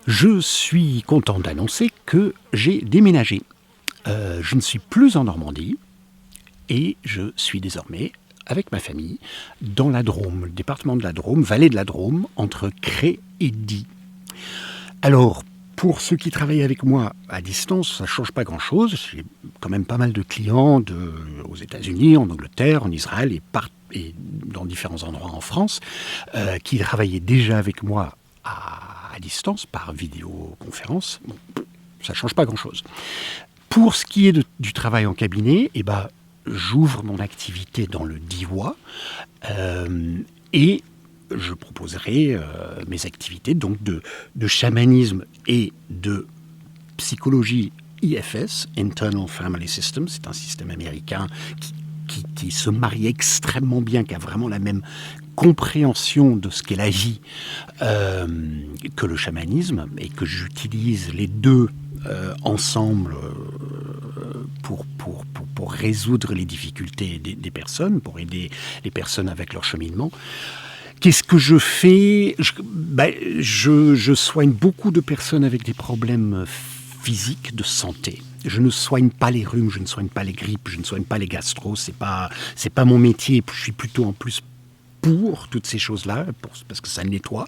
Je suis content d'annoncer que j'ai déménagé. Je ne suis plus en Normandie et je suis désormais avec ma famille dans la Drôme, le département de la Drôme, vallée de la Drôme, entre Cré et Die. Alors, pour ceux qui travaillent avec moi à distance, ça ne change pas grand-chose. J'ai quand même pas mal de clients aux États-Unis, en Angleterre, en Israël et dans différents endroits en France qui travaillaient déjà avec moi à distance, par vidéoconférence. Bon, ça ne change pas grand-chose. Pour ce qui est du travail en cabinet, j'ouvre mon activité dans le Diois et je proposerai mes activités donc de chamanisme et de psychologie IFS, Internal Family System. C'est un système américain qui se marie extrêmement bien, qui a vraiment la même compréhension de ce qu'est la vie que le chamanisme, et que j'utilise les deux ensemble pour résoudre les difficultés des personnes, pour aider les personnes avec leur cheminement. Qu'est-ce que je fais ? Je soigne beaucoup de personnes avec des problèmes physiques, de santé. Je ne soigne pas les rhumes, je ne soigne pas les grippes, je ne soigne pas les gastros. C'est pas mon métier. Je suis plutôt en plus pour toutes ces choses-là, parce que ça nettoie.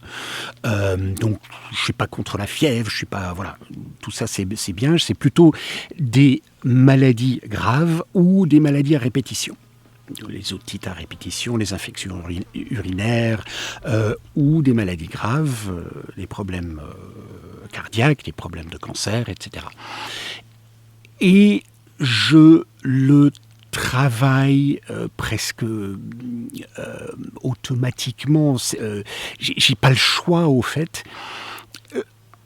Donc, je suis pas contre la fièvre, je suis pas, voilà, tout ça c'est bien. C'est plutôt des maladies graves ou des maladies à répétition. Les otites à répétition, les infections urinaires ou des maladies graves, les problèmes cardiaques, les problèmes de cancer, etc. Et je le travaille presque automatiquement. J'ai pas le choix, au fait.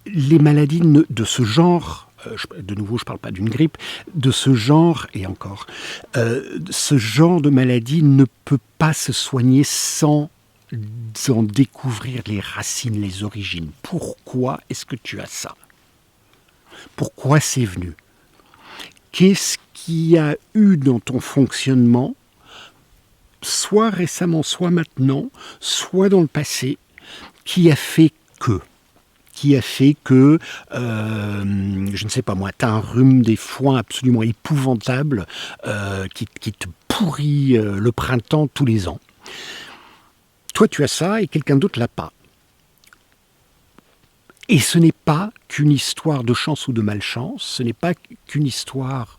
Les maladies de ce genre, de nouveau, je ne parle pas d'une grippe, de ce genre, et encore, ce genre de maladie ne peut pas se soigner sans en découvrir les racines, les origines. Pourquoi est-ce que tu as ça ? Pourquoi c'est venu ? Qu'est-ce qu'il y a eu dans ton fonctionnement, soit récemment, soit maintenant, soit dans le passé, qui a fait que, je ne sais pas moi, tu as un rhume des foins absolument épouvantable qui te pourrit le printemps tous les ans. Toi, tu as ça et quelqu'un d'autre l'a pas. Et ce n'est pas qu'une histoire de chance ou de malchance, ce n'est pas qu'une histoire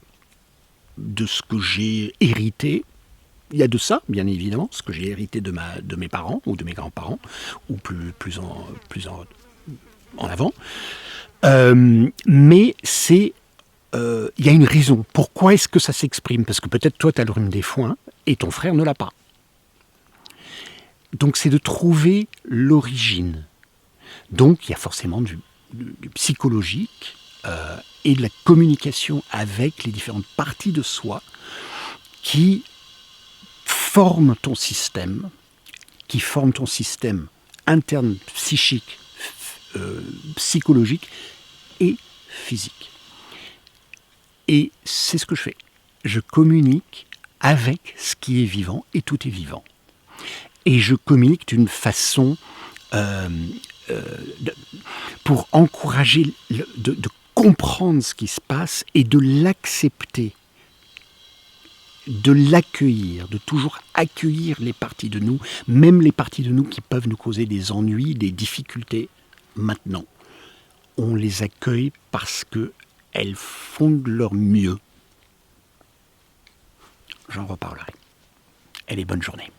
de ce que j'ai hérité. Il y a de ça, bien évidemment, ce que j'ai hérité de mes parents ou de mes grands-parents, ou plus en avant. Mais il y a une raison. Pourquoi est-ce que ça s'exprime ? Parce que peut-être toi, tu as le rhume des foins et ton frère ne l'a pas. Donc c'est de trouver l'origine. Donc il y a forcément du psychologique et de la communication avec les différentes parties de soi qui forment ton système, interne, psychique, psychologique et physique. Et c'est ce que je fais. Je communique avec ce qui est vivant, et tout est vivant. Et je communique d'une façon pour encourager de comprendre ce qui se passe et de l'accepter, de l'accueillir, de toujours accueillir les parties de nous, même les parties de nous qui peuvent nous causer des ennuis, des difficultés. Maintenant, on les accueille parce qu'elles font de leur mieux. J'en reparlerai. Allez, bonne journée.